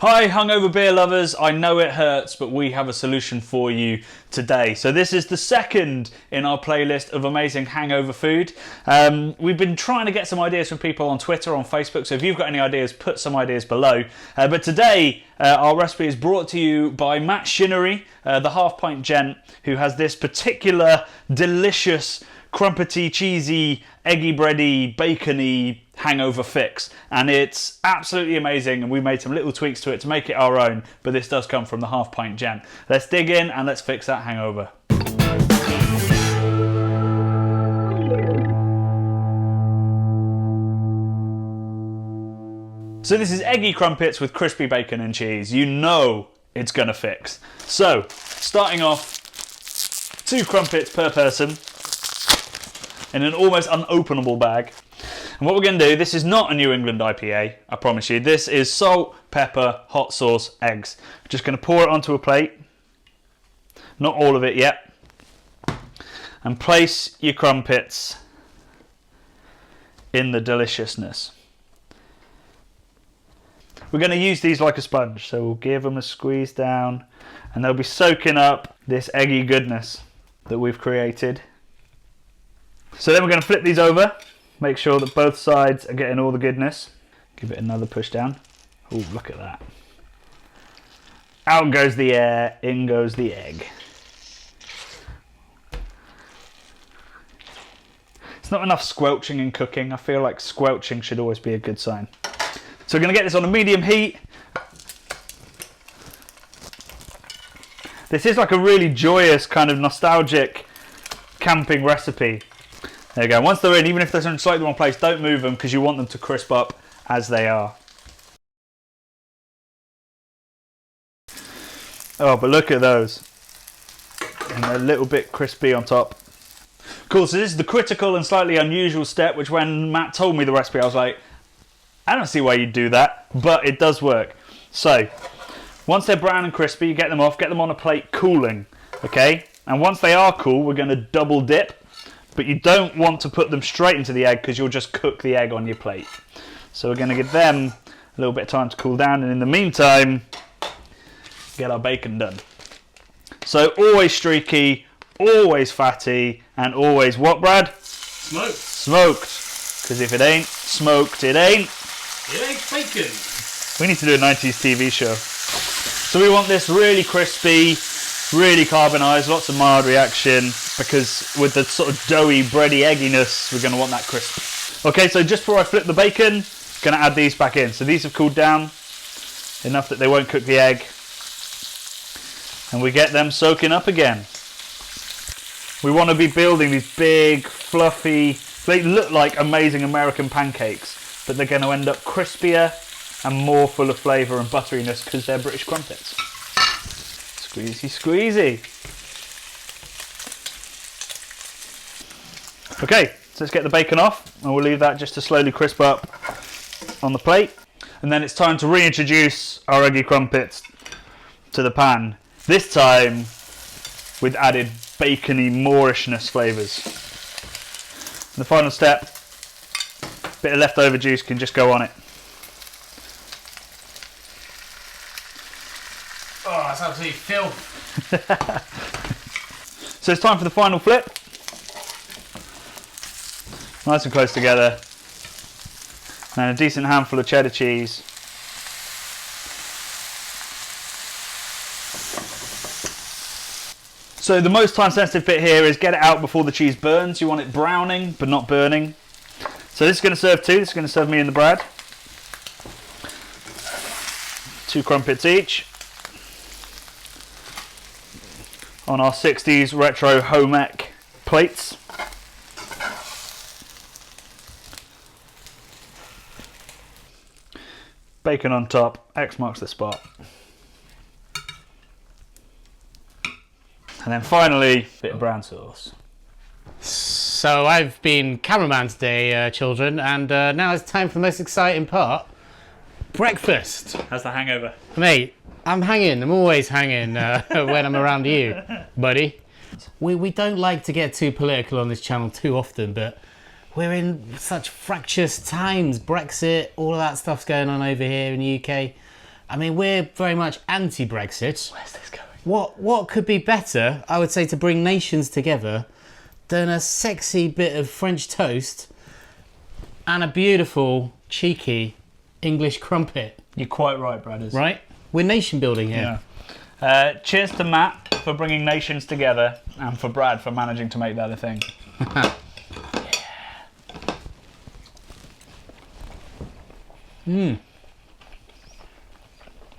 Hi hungover beer lovers, I know it hurts, but we have a solution for you today. So this is the second in our playlist of amazing hangover food. We've been trying to get some ideas from people on Twitter, on Facebook, so if you've got any ideas, put some ideas below. But today, our recipe is brought to you by Matt Shinnery, the half pint gent, who has this particular delicious, crumpety, cheesy, eggy bready, bacony hangover fix, and it's absolutely amazing, and we made some little tweaks to it to make it our own, but this does come from the half pint gent. Let's dig in and let's fix that hangover. So this is eggy crumpets with crispy bacon and cheese. You know it's gonna fix. So starting off, 2 crumpets per person in an almost unopenable bag. And what we're going to do, this is not a New England IPA, I promise you. This is salt, pepper, hot sauce, eggs. We're just going to pour it onto a plate. Not all of it yet. And place your crumpets in the deliciousness. We're going to use these like a sponge, so we'll give them a squeeze down and they'll be soaking up this eggy goodness that we've created. So then we're going to flip these over. Make sure that both sides are getting all the goodness. Give it another push down. Oh, look at that. Out goes the air, in goes the egg. It's not enough squelching in cooking. I feel like squelching should always be a good sign. So we're going to get this on a medium heat. This is like a really joyous, kind of nostalgic camping recipe. There you go. Once they're in, even if they're in slightly the wrong place, don't move them because you want them to crisp up as they are. Oh, but look at those. And they're a little bit crispy on top. Cool, so this is the critical and slightly unusual step, which when Matt told me the recipe, I was like, I don't see why you'd do that, but it does work. So, once they're brown and crispy, you get them off, get them on a plate cooling, okay? And once they are cool, we're going to double dip. But you don't want to put them straight into the egg because you'll just cook the egg on your plate. So we're going to give them a little bit of time to cool down, and in the meantime, get our bacon done. So always streaky, always fatty, and always what, Brad? Smoked. Smoked. Because if it ain't smoked, it ain't... It ain't bacon. We need to do a 90s TV show. So we want this really crispy, really carbonised, lots of mild reaction, because with the sort of doughy, bready egginess, we're going to want that crisp. Okay, so just before I flip the bacon, I'm going to add these back in. So these have cooled down enough that they won't cook the egg. And we get them soaking up again. We want to be building these big, fluffy, they look like amazing American pancakes, but they're going to end up crispier and more full of flavour and butteriness because they're British crumpets. Squeezy, squeezy. Okay, so let's get the bacon off, and we'll leave that just to slowly crisp up on the plate. And then it's time to reintroduce our eggy crumpets to the pan. This time with added bacony Moorishness flavours. And the final step, a bit of leftover juice can just go on it. Oh, that's absolutely filth. So it's time for the final flip. Nice and close together. And a decent handful of cheddar cheese. So the most time sensitive bit here is get it out before the cheese burns. You want it browning but not burning. So this is going to serve 2. This is going to serve me and the Brad. 2 crumpets each. On our 60s retro home ec plates. Bacon on top, X marks the spot. And then finally, a bit of brown sauce. So I've been cameraman today, children, and now it's time for the most exciting part. Breakfast. How's the hangover? Mate, I'm hanging. I'm always hanging when I'm around you, buddy. We don't like to get too political on this channel too often, but we're in such fractious times. Brexit, all of that stuff's going on over here in the UK. I mean, we're very much anti-Brexit. Where's this going? What could be better, I would say, to bring nations together than a sexy bit of French toast and a beautiful, cheeky English crumpet? You're quite right, Bradders. Right? We're nation building here. Yeah. Cheers to Matt for bringing nations together and for Brad for managing to make that a thing.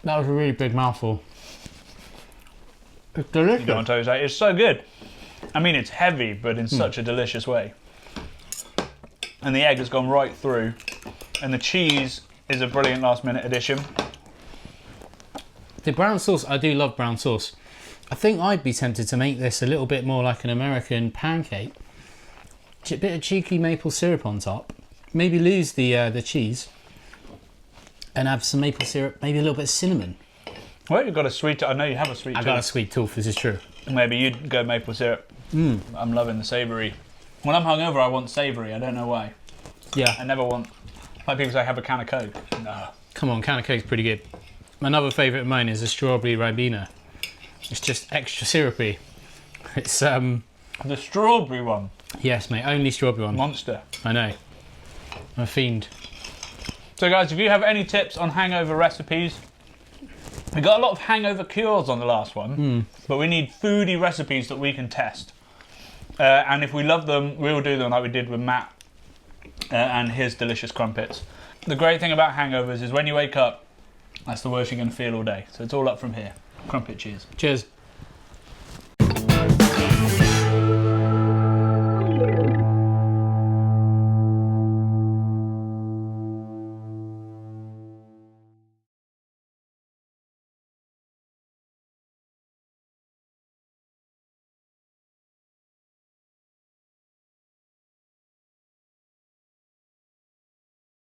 That was a really big mouthful. It's delicious. You don't want to say it's so good. I mean, it's heavy, but in such a delicious way. And the egg has gone right through, and the cheese is a brilliant last-minute addition. The brown sauce, I do love brown sauce. I think I'd be tempted to make this a little bit more like an American pancake. A bit of cheeky maple syrup on top. Maybe lose the cheese and have some maple syrup, maybe a little bit of cinnamon. Well, you've got a sweet... I know you have a sweet tooth. I've got a sweet tooth, this is true. Maybe you'd go maple syrup. I'm loving the savoury. When I'm hungover, I want savoury. I don't know why. Yeah. I never want... Like people say, have a can of Coke. No. Come on, can of Coke's pretty good. Another favourite of mine is a strawberry Ribena. It's just extra syrupy. It's The strawberry one. Yes, mate, only strawberry one. Monster. I know. I'm a fiend. So guys, if you have any tips on hangover recipes, we got a lot of hangover cures on the last one, but we need foodie recipes that we can test. And if we love them, we'll do them like we did with Matt and his delicious crumpets. The great thing about hangovers is when you wake up, that's the worst you're going to feel all day. So it's all up from here. Crumpet cheers. Cheers.